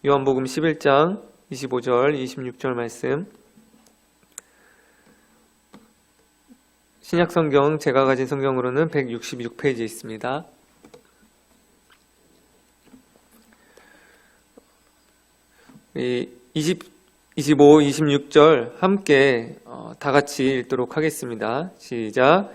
요한복음 11장 25절, 26절 말씀. 신약성경 제가 가진 성경으로는 166페이지에 있습니다. 25, 26절 함께 다 같이 읽도록 하겠습니다. 시작.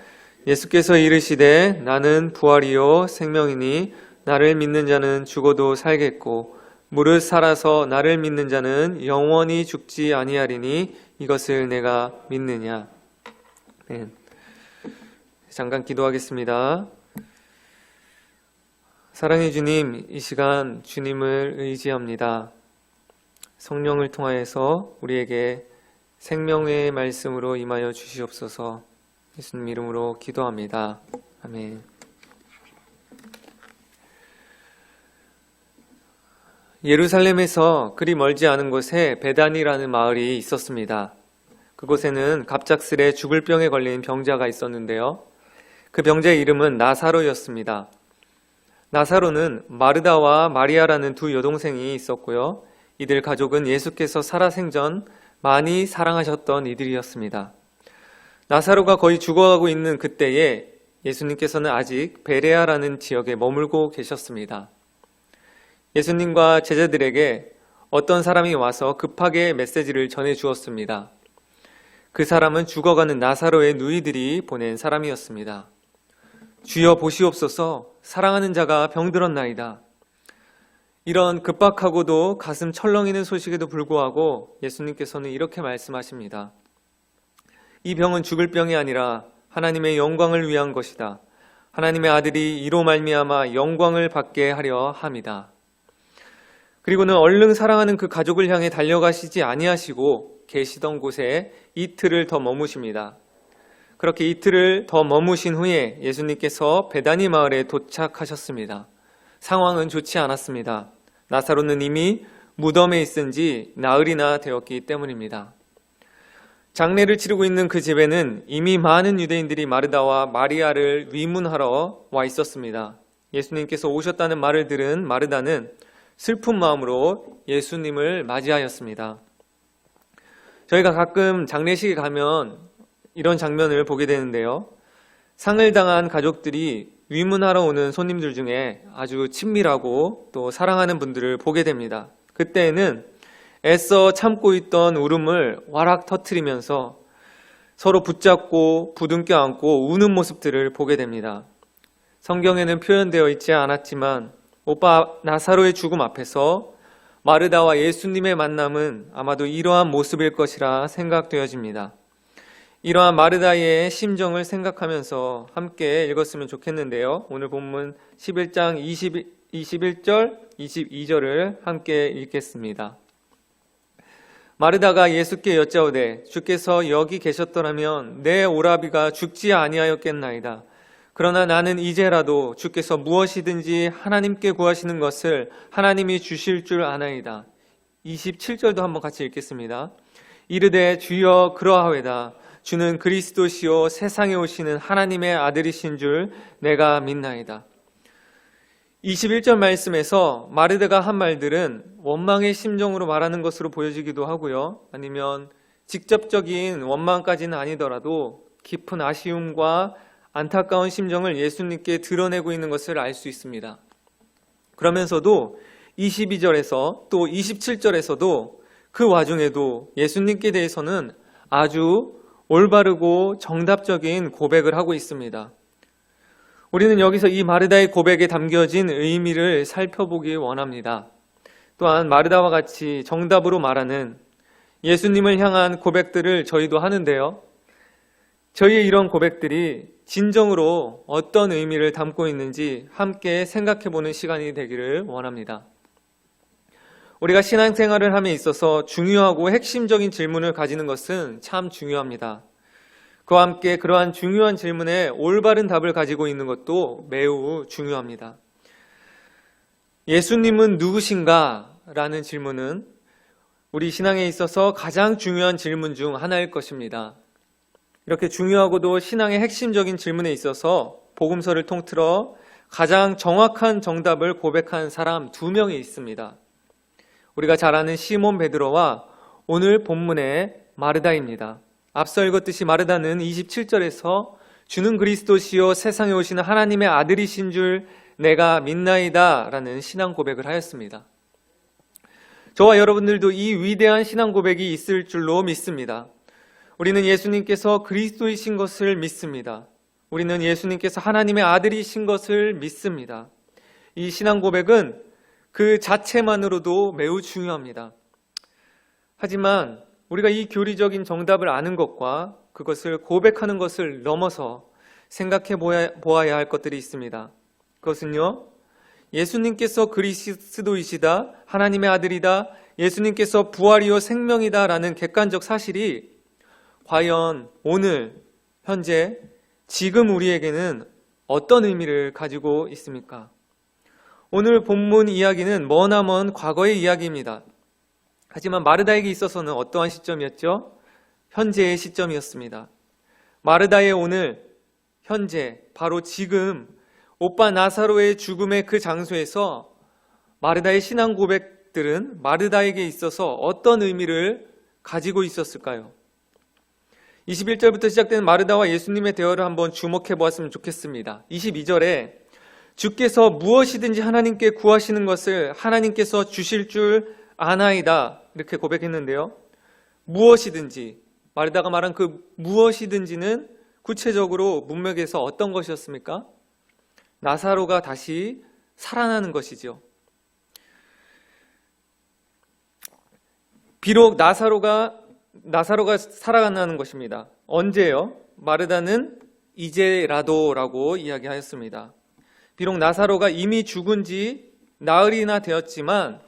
예수께서 이르시되 나는 부활이요 생명이니 나를 믿는 자는 죽어도 살겠고 무릇 살아서 나를 믿는 자는 영원히 죽지 아니하리니 이것을 내가 믿느냐. 네. 잠깐 기도하겠습니다. 사랑의 주님, 이 시간 주님을 의지합니다. 성령을 통하여서 우리에게 생명의 말씀으로 임하여 주시옵소서. 예수님 이름으로 기도합니다. 아멘. 예루살렘에서 그리 멀지 않은 곳에 베단이라는 마을이 있었습니다. 그곳에는 갑작스레 죽을 병에 걸린 병자가 있었는데요. 그 병자의 이름은 나사로였습니다. 나사로는 마르다와 마리아라는 두 여동생이 있었고요. 이들 가족은 예수께서 살아생전 많이 사랑하셨던 이들이었습니다. 나사로가 거의 죽어가고 있는 그때에 예수님께서는 아직 베레아라는 지역에 머물고 계셨습니다. 예수님과 제자들에게 어떤 사람이 와서 급하게 메시지를 전해 주었습니다. 그 사람은 죽어가는 나사로의 누이들이 보낸 사람이었습니다. 주여 보시옵소서, 사랑하는 자가 병들었나이다. 이런 급박하고도 가슴 철렁이는 소식에도 불구하고 예수님께서는 이렇게 말씀하십니다. 이 병은 죽을 병이 아니라 하나님의 영광을 위한 것이다. 하나님의 아들이 이로 말미암아 영광을 받게 하려 함이다. 그리고는 얼른 사랑하는 그 가족을 향해 달려가시지 아니하시고 계시던 곳에 이틀을 더 머무십니다. 그렇게 이틀을 더 머무신 후에 예수님께서 베다니 마을에 도착하셨습니다. 상황은 좋지 않았습니다. 나사로는 이미 무덤에 있은 지 나흘이나 되었기 때문입니다. 장례를 치르고 있는 그 집에는 이미 많은 유대인들이 마르다와 마리아를 위문하러 와 있었습니다. 예수님께서 오셨다는 말을 들은 마르다는 슬픈 마음으로 예수님을 맞이하였습니다. 저희가 가끔 장례식에 가면 이런 장면을 보게 되는데요. 상을 당한 가족들이 위문하러 오는 손님들 중에 아주 친밀하고 또 사랑하는 분들을 보게 됩니다. 그때에는 애써 참고 있던 울음을 와락 터뜨리면서 서로 붙잡고 부둥켜 안고 우는 모습들을 보게 됩니다. 성경에는 표현되어 있지 않았지만 오빠 나사로의 죽음 앞에서 마르다와 예수님의 만남은 아마도 이러한 모습일 것이라 생각되어집니다. 이러한 마르다의 심정을 생각하면서 함께 읽었으면 좋겠는데요. 오늘 본문 11장 21절, 22절을 함께 읽겠습니다. 마르다가 예수께 여짜오되 주께서 여기 계셨더라면 내 오라비가 죽지 아니하였겠나이다. 그러나 나는 이제라도 주께서 무엇이든지 하나님께 구하시는 것을 하나님이 주실 줄 아나이다. 27절도 한번 같이 읽겠습니다. 이르되 주여 그러하외다. 주는 그리스도시요 세상에 오시는 하나님의 아들이신 줄 내가 믿나이다. 21절 말씀에서 마르다가 한 말들은 원망의 심정으로 말하는 것으로 보여지기도 하고요. 아니면 직접적인 원망까지는 아니더라도 깊은 아쉬움과 안타까운 심정을 예수님께 드러내고 있는 것을 알 수 있습니다. 그러면서도 22절에서 또 27절에서도 그 와중에도 예수님께 대해서는 아주 올바르고 정답적인 고백을 하고 있습니다. 우리는 여기서 이 마르다의 고백에 담겨진 의미를 살펴보기 원합니다. 또한 마르다와 같이 정답으로 말하는 예수님을 향한 고백들을 저희도 하는데요. 저희의 이런 고백들이 진정으로 어떤 의미를 담고 있는지 함께 생각해보는 시간이 되기를 원합니다. 우리가 신앙생활을 함에 있어서 중요하고 핵심적인 질문을 가지는 것은 참 중요합니다. 그와 함께 그러한 중요한 질문에 올바른 답을 가지고 있는 것도 매우 중요합니다. 예수님은 누구신가? 라는 질문은 우리 신앙에 있어서 가장 중요한 질문 중 하나일 것입니다. 이렇게 중요하고도 신앙의 핵심적인 질문에 있어서 복음서를 통틀어 가장 정확한 정답을 고백한 사람 2명이 있습니다. 우리가 잘 아는 시몬 베드로와 오늘 본문의 마르다입니다. 앞서 읽었듯이 마르다는 27절에서 주는 그리스도시요 세상에 오시는 하나님의 아들이신 줄 내가 믿나이다 라는 신앙 고백을 하였습니다. 저와 여러분들도 이 위대한 신앙 고백이 있을 줄로 믿습니다. 우리는 예수님께서 그리스도이신 것을 믿습니다. 우리는 예수님께서 하나님의 아들이신 것을 믿습니다. 이 신앙 고백은 그 자체만으로도 매우 중요합니다. 하지만 우리가 이 교리적인 정답을 아는 것과 그것을 고백하는 것을 넘어서 생각해 보아야 할 것들이 있습니다. 그것은요, 예수님께서 그리스도이시다, 하나님의 아들이다, 예수님께서 부활이요 생명이다 라는 객관적 사실이 과연 오늘, 현재, 지금 우리에게는 어떤 의미를 가지고 있습니까? 오늘 본문 이야기는 머나먼 과거의 이야기입니다. 하지만 마르다에게 있어서는 어떠한 시점이었죠? 현재의 시점이었습니다. 마르다의 오늘, 현재, 바로 지금 오빠 나사로의 죽음의 그 장소에서 마르다의 신앙 고백들은 마르다에게 있어서 어떤 의미를 가지고 있었을까요? 21절부터 시작되는 마르다와 예수님의 대화를 한번 주목해 보았으면 좋겠습니다. 22절에 주께서 무엇이든지 하나님께 구하시는 것을 하나님께서 주실 줄 아나이다 이렇게 고백했는데요. 무엇이든지, 마르다가 말한 그 무엇이든지는 구체적으로 문맥에서 어떤 것이었습니까? 나사로가 다시 살아나는 것이죠. 비록 나사로가 살아나는 것입니다. 언제요? 마르다는 이제라도라고 이야기하였습니다. 비록 나사로가 이미 죽은 지 나흘이나 되었지만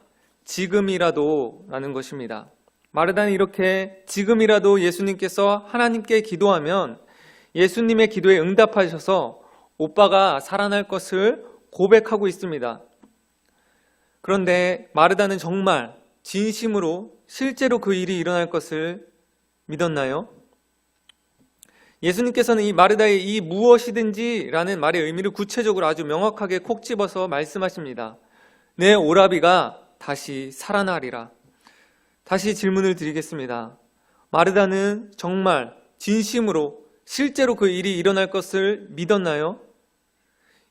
지금이라도라는 것입니다. 마르다는 이렇게 지금이라도 예수님께서 하나님께 기도하면 예수님의 기도에 응답하셔서 오빠가 살아날 것을 고백하고 있습니다. 그런데 마르다는 정말 진심으로 실제로 그 일이 일어날 것을 믿었나요? 예수님께서는 이 마르다의 이 무엇이든지라는 말의 의미를 구체적으로 아주 명확하게 콕 집어서 말씀하십니다. 내 오라비가 다시 살아나리라. 다시 질문을 드리겠습니다. 마르다는 정말 진심으로 실제로 그 일이 일어날 것을 믿었나요?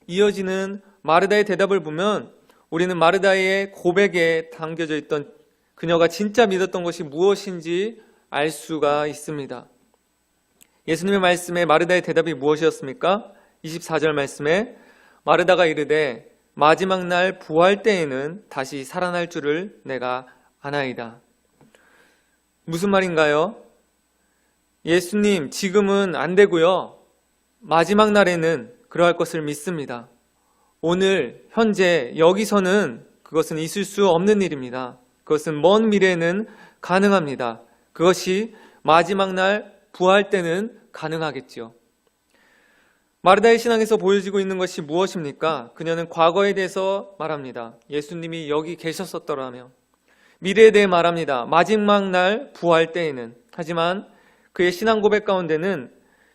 이어지는 마르다의 대답을 보면 우리는 마르다의 고백에 담겨져 있던 그녀가 진짜 믿었던 것이 무엇인지 알 수가 있습니다. 예수님의 말씀에 마르다의 대답이 무엇이었습니까? 24절 말씀에 마르다가 이르되 마지막 날 부활 때에는 다시 살아날 줄을 내가 아나이다. 무슨 말인가요? 예수님, 지금은 안 되고요. 마지막 날에는 그러할 것을 믿습니다. 오늘, 현재, 여기서는 그것은 있을 수 없는 일입니다. 그것은 먼 미래에는 가능합니다. 그것이 마지막 날 부활 때는 가능하겠지요. 마르다의 신앙에서 보여지고 있는 것이 무엇입니까? 그녀는 과거에 대해서 말합니다. 예수님이 여기 계셨었더라며. 미래에 대해 말합니다. 마지막 날 부활 때에는. 하지만 그의 신앙 고백 가운데는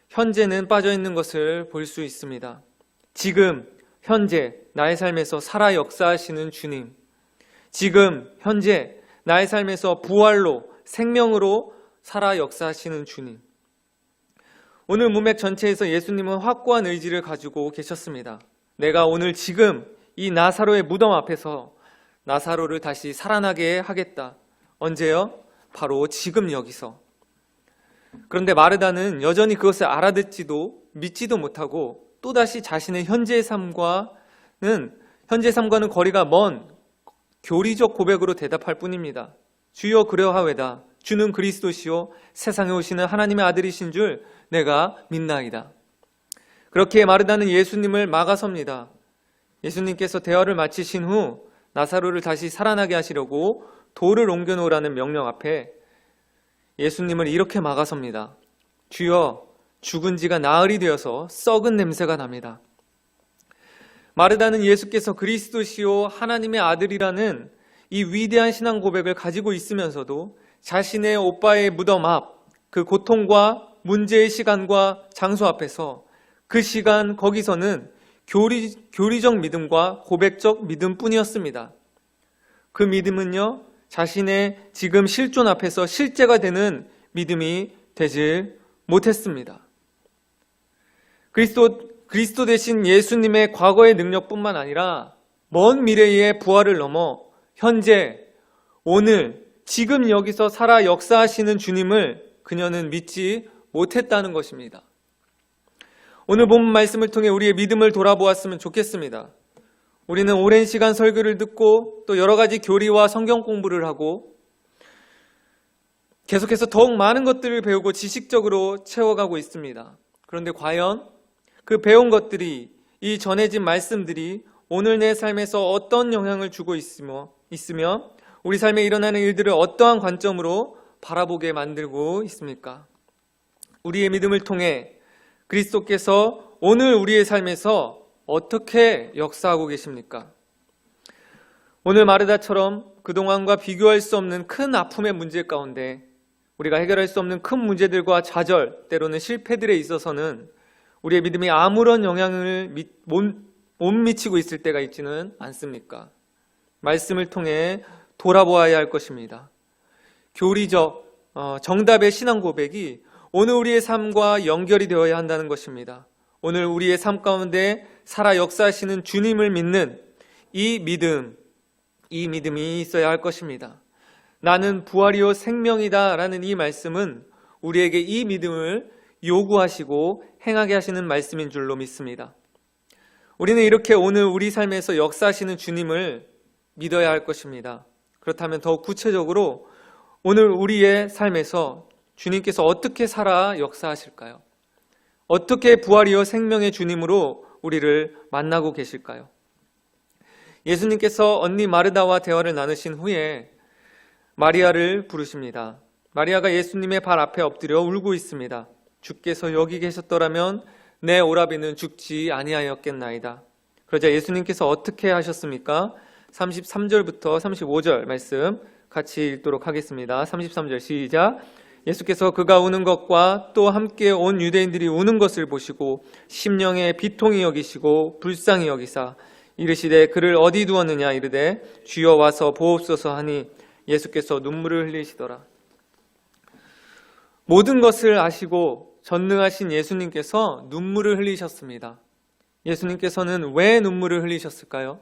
현재는 빠져있는 것을 볼 수 있습니다. 지금, 현재 나의 삶에서 살아 역사하시는 주님, 지금, 현재 나의 삶에서 부활로, 생명으로 살아 역사하시는 주님. 오늘 문맥 전체에서 예수님은 확고한 의지를 가지고 계셨습니다. 내가 오늘 지금 이 나사로의 무덤 앞에서 나사로를 다시 살아나게 하겠다. 언제요? 바로 지금 여기서. 그런데 마르다는 여전히 그것을 알아듣지도 믿지도 못하고 또다시 자신의 현재 삶과는 거리가 먼 교리적 고백으로 대답할 뿐입니다. 주여 그러하외다. 주는 그리스도시요 세상에 오시는 하나님의 아들이신 줄 내가 믿나이다. 그렇게 마르다는 예수님을 막아섭니다. 예수님께서 대화를 마치신 후 나사로를 다시 살아나게 하시려고 돌을 옮겨놓으라는 명령 앞에 예수님을 이렇게 막아섭니다. 주여, 죽은 지가 나흘이 되어서 썩은 냄새가 납니다. 마르다는 예수께서 그리스도시요 하나님의 아들이라는 이 위대한 신앙 고백을 가지고 있으면서도 자신의 오빠의 무덤 앞, 그 고통과 문제의 시간과 장소 앞에서 그 시간 거기서는 교리적 믿음과 고백적 믿음뿐이었습니다. 그 믿음은요, 자신의 지금 실존 앞에서 실제가 되는 믿음이 되질 못했습니다. 그리스도 대신 예수님의 과거의 능력뿐만 아니라 먼 미래의 부활을 넘어 현재, 오늘, 지금 여기서 살아 역사하시는 주님을 그녀는 믿지 못했다는 것입니다. 오늘 본 말씀을 통해 우리의 믿음을 돌아보았으면 좋겠습니다. 우리는 오랜 시간 설교를 듣고 또 여러 가지 교리와 성경 공부를 하고 계속해서 더욱 많은 것들을 배우고 지식적으로 채워가고 있습니다. 그런데 과연 그 배운 것들이, 이 전해진 말씀들이 오늘 내 삶에서 어떤 영향을 주고 있으며 우리 삶에 일어나는 일들을 어떠한 관점으로 바라보게 만들고 있습니까? 우리의 믿음을 통해 그리스도께서 오늘 우리의 삶에서 어떻게 역사하고 계십니까? 오늘 마르다처럼 그동안과 비교할 수 없는 큰 아픔의 문제 가운데 우리가 해결할 수 없는 큰 문제들과 좌절, 때로는 실패들에 있어서는 우리의 믿음이 아무런 영향을 못 미치고 있을 때가 있지는 않습니까? 말씀을 통해 돌아보아야 할 것입니다. 교리적 정답의 신앙 고백이 오늘 우리의 삶과 연결이 되어야 한다는 것입니다. 오늘 우리의 삶 가운데 살아 역사하시는 주님을 믿는 이 믿음이 있어야 할 것입니다. 나는 부활이요 생명이다 라는 이 말씀은 우리에게 이 믿음을 요구하시고 행하게 하시는 말씀인 줄로 믿습니다. 우리는 이렇게 오늘 우리 삶에서 역사하시는 주님을 믿어야 할 것입니다. 그렇다면 더욱 구체적으로 오늘 우리의 삶에서 주님께서 어떻게 살아 역사하실까요? 어떻게 부활이요 생명의 주님으로 우리를 만나고 계실까요? 예수님께서 언니 마르다와 대화를 나누신 후에 마리아를 부르십니다. 마리아가 예수님의 발 앞에 엎드려 울고 있습니다. 주께서 여기 계셨더라면 내 오라비는 죽지 아니하였겠나이다. 그러자 예수님께서 어떻게 하셨습니까? 33절부터 35절 말씀 같이 읽도록 하겠습니다. 33절 시작. 예수께서 그가 우는 것과 또 함께 온 유대인들이 우는 것을 보시고 심령에 비통히 여기시고 불쌍히 여기사 이르시되 그를 어디 두었느냐 이르되 주여 와서 보옵소서 하니 예수께서 눈물을 흘리시더라. 모든 것을 아시고 전능하신 예수님께서 눈물을 흘리셨습니다. 예수님께서는 왜 눈물을 흘리셨을까요?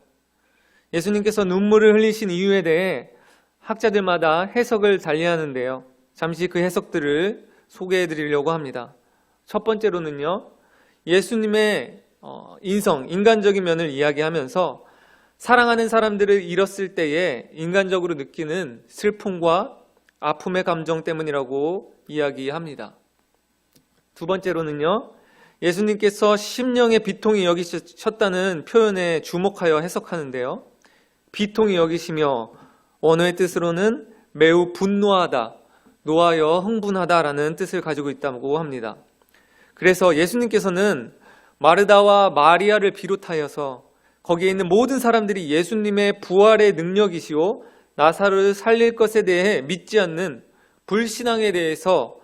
예수님께서 눈물을 흘리신 이유에 대해 학자들마다 해석을 달리하는데요. 잠시 그 해석들을 소개해 드리려고 합니다. 첫 번째로는요, 예수님의 인간적인 면을 이야기하면서 사랑하는 사람들을 잃었을 때에 인간적으로 느끼는 슬픔과 아픔의 감정 때문이라고 이야기합니다. 두 번째로는요, 예수님께서 심령의 비통히 여기셨다는 표현에 주목하여 해석하는데요. 비통히 여기시며 원어의 뜻으로는 매우 분노하다, 노하여 흥분하다라는 뜻을 가지고 있다고 합니다. 그래서 예수님께서는 마르다와 마리아를 비롯하여서 거기에 있는 모든 사람들이 예수님의 부활의 능력이시오 나사로를 살릴 것에 대해 믿지 않는 불신앙에 대해서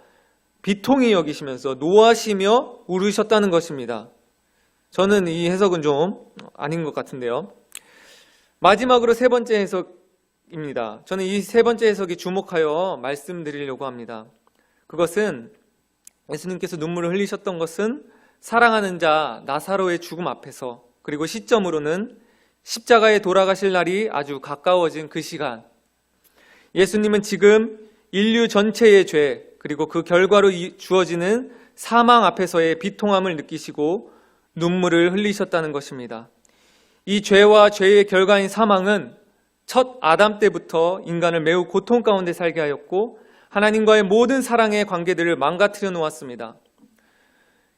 비통히 여기시면서 노하시며 울으셨다는 것입니다. 저는 이 해석은 좀 아닌 것 같은데요. 마지막으로 세 번째 해석입니다. 저는 이 세 번째 해석에 주목하여 말씀드리려고 합니다. 그것은 예수님께서 눈물을 흘리셨던 것은 사랑하는 자 나사로의 죽음 앞에서, 그리고 시점으로는 십자가에 돌아가실 날이 아주 가까워진 그 시간, 예수님은 지금 인류 전체의 죄 그리고 그 결과로 주어지는 사망 앞에서의 비통함을 느끼시고 눈물을 흘리셨다는 것입니다. 이 죄와 죄의 결과인 사망은 첫 아담 때부터 인간을 매우 고통 가운데 살게 하였고 하나님과의 모든 사랑의 관계들을 망가뜨려 놓았습니다.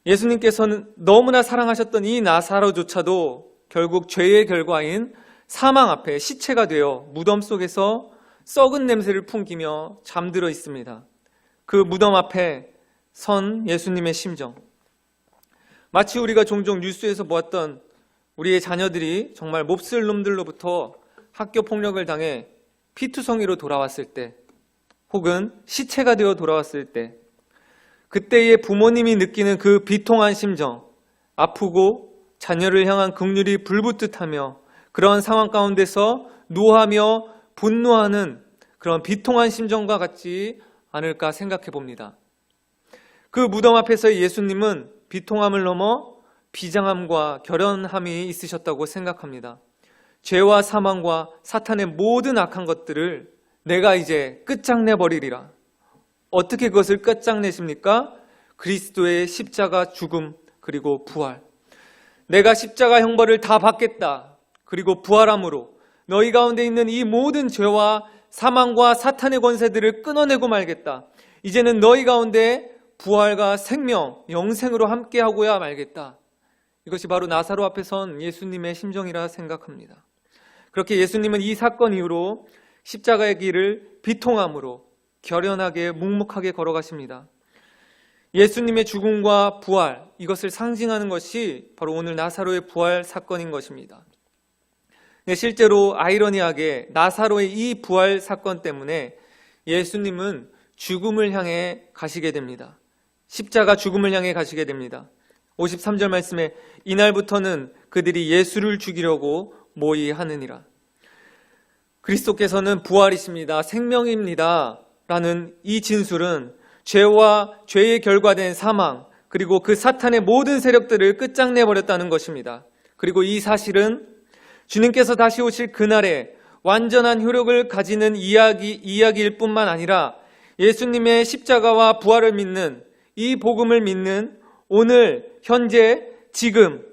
예수님께서는 너무나 사랑하셨던 이 나사로조차도 결국 죄의 결과인 사망 앞에 시체가 되어 무덤 속에서 썩은 냄새를 풍기며 잠들어 있습니다. 그 무덤 앞에 선 예수님의 심정, 마치 우리가 종종 뉴스에서 보았던 우리의 자녀들이 정말 몹쓸 놈들로부터 학교 폭력을 당해 피투성이로 돌아왔을 때, 혹은 시체가 되어 돌아왔을 때, 그때의 부모님이 느끼는 그 비통한 심정, 아프고 자녀를 향한 긍휼이 불붙듯하며 그런 상황 가운데서 노하며 분노하는 그런 비통한 심정과 같지 않을까 생각해 봅니다. 그 무덤 앞에서의 예수님은 비통함을 넘어 비장함과 결연함이 있으셨다고 생각합니다. 죄와 사망과 사탄의 모든 악한 것들을 내가 이제 끝장내버리리라. 어떻게 그것을 끝장내십니까? 그리스도의 십자가 죽음 그리고 부활. 내가 십자가 형벌을 다 받겠다. 그리고 부활함으로 너희 가운데 있는 이 모든 죄와 사망과 사탄의 권세들을 끊어내고 말겠다. 이제는 너희 가운데 부활과 생명, 영생으로 함께하고야 말겠다. 이것이 바로 나사로 앞에 선 예수님의 심정이라 생각합니다. 그렇게 예수님은 이 사건 이후로 십자가의 길을 비통함으로 결연하게 묵묵하게 걸어가십니다. 예수님의 죽음과 부활, 이것을 상징하는 것이 바로 오늘 나사로의 부활 사건인 것입니다. 실제로 아이러니하게 나사로의 이 부활 사건 때문에 예수님은 죽음을 향해 가시게 됩니다. 십자가 죽음을 향해 가시게 됩니다. 53절 말씀에 이날부터는 그들이 예수를 죽이려고 모의하느니라. 그리스도께서는 부활이십니다. 생명입니다. 라는 이 진술은 죄와 죄의 결과된 사망, 그리고 그 사탄의 모든 세력들을 끝장내버렸다는 것입니다. 그리고 이 사실은 주님께서 다시 오실 그날에 완전한 효력을 가지는 이야기일 뿐만 아니라 예수님의 십자가와 부활을 믿는, 이 복음을 믿는 오늘, 현재, 지금,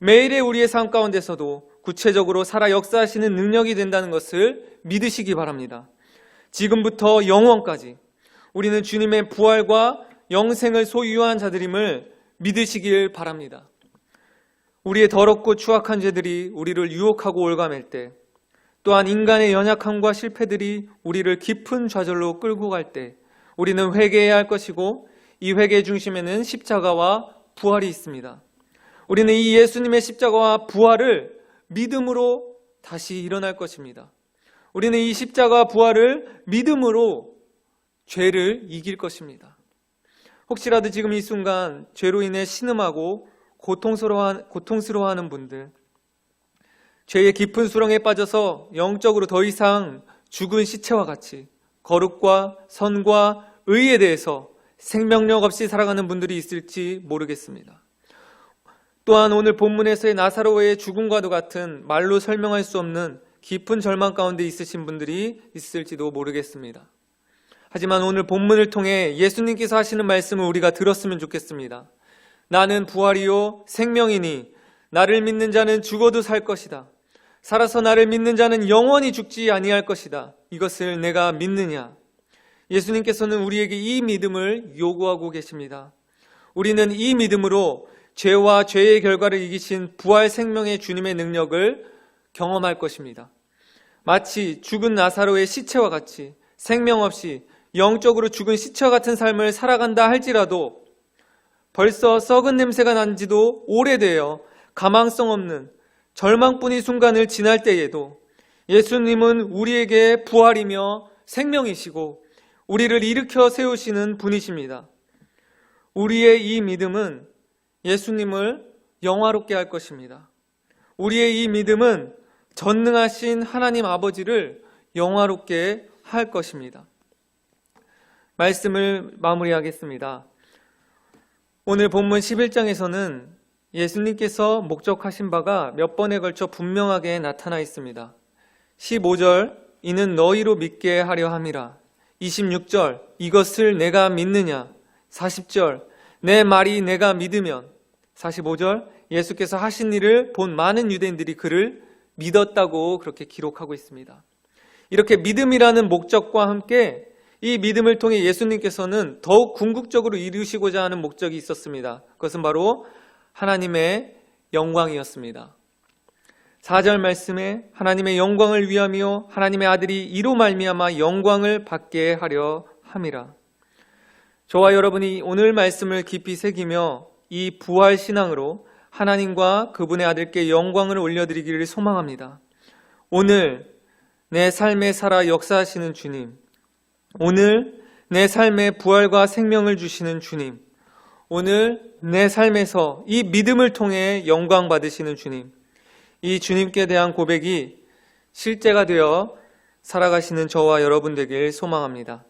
매일의 우리의 삶 가운데서도 구체적으로 살아 역사하시는 능력이 된다는 것을 믿으시기 바랍니다. 지금부터 영원까지 우리는 주님의 부활과 영생을 소유한 자들임을 믿으시길 바랍니다. 우리의 더럽고 추악한 죄들이 우리를 유혹하고 올가맬 때, 또한 인간의 연약함과 실패들이 우리를 깊은 좌절로 끌고 갈 때 우리는 회개해야 할 것이고, 이 회개의 중심에는 십자가와 부활이 있습니다. 우리는 이 예수님의 십자가와 부활을 믿음으로 다시 일어날 것입니다. 우리는 이 십자가와 부활을 믿음으로 죄를 이길 것입니다. 혹시라도 지금 이 순간 죄로 인해 신음하고 고통스러워하는 분들, 죄의 깊은 수렁에 빠져서 영적으로 더 이상 죽은 시체와 같이 거룩과 선과 의에 대해서 생명력 없이 살아가는 분들이 있을지 모르겠습니다. 또한 오늘 본문에서의 나사로의 죽음과도 같은 말로 설명할 수 없는 깊은 절망 가운데 있으신 분들이 있을지도 모르겠습니다. 하지만 오늘 본문을 통해 예수님께서 하시는 말씀을 우리가 들었으면 좋겠습니다. 나는 부활이요 생명이니 나를 믿는 자는 죽어도 살 것이다. 살아서 나를 믿는 자는 영원히 죽지 아니할 것이다. 이것을 내가 믿느냐? 예수님께서는 우리에게 이 믿음을 요구하고 계십니다. 우리는 이 믿음으로 죄와 죄의 결과를 이기신 부활 생명의 주님의 능력을 경험할 것입니다. 마치 죽은 나사로의 시체와 같이 생명 없이 영적으로 죽은 시체와 같은 삶을 살아간다 할지라도 벌써 썩은 냄새가 난 지도 오래되어 가망성 없는 절망뿐인 순간을 지날 때에도 예수님은 우리에게 부활이며 생명이시고 우리를 일으켜 세우시는 분이십니다. 우리의 이 믿음은 예수님을 영화롭게 할 것입니다. 우리의 이 믿음은 전능하신 하나님 아버지를 영화롭게 할 것입니다. 말씀을 마무리하겠습니다. 오늘 본문 11장에서는 예수님께서 목적하신 바가 몇 번에 걸쳐 분명하게 나타나 있습니다. 15절 이는 너희로 믿게 하려 함이라. 26절 이것을 내가 믿느냐. 40절 내 말이 내가 믿으면. 45절 예수께서 하신 일을 본 많은 유대인들이 그를 믿었다고 그렇게 기록하고 있습니다. 이렇게 믿음이라는 목적과 함께 이 믿음을 통해 예수님께서는 더욱 궁극적으로 이루시고자 하는 목적이 있었습니다. 그것은 바로 하나님의 영광이었습니다. 4절 말씀에 하나님의 영광을 위하며 하나님의 아들이 이로 말미암아 영광을 받게 하려 함이라. 저와 여러분이 오늘 말씀을 깊이 새기며 이 부활 신앙으로 하나님과 그분의 아들께 영광을 올려드리기를 소망합니다. 오늘 내 삶에 살아 역사하시는 주님, 오늘 내 삶에 부활과 생명을 주시는 주님, 오늘 내 삶에서 이 믿음을 통해 영광 받으시는 주님, 이 주님께 대한 고백이 실제가 되어 살아가시는 저와 여러분 되길 소망합니다.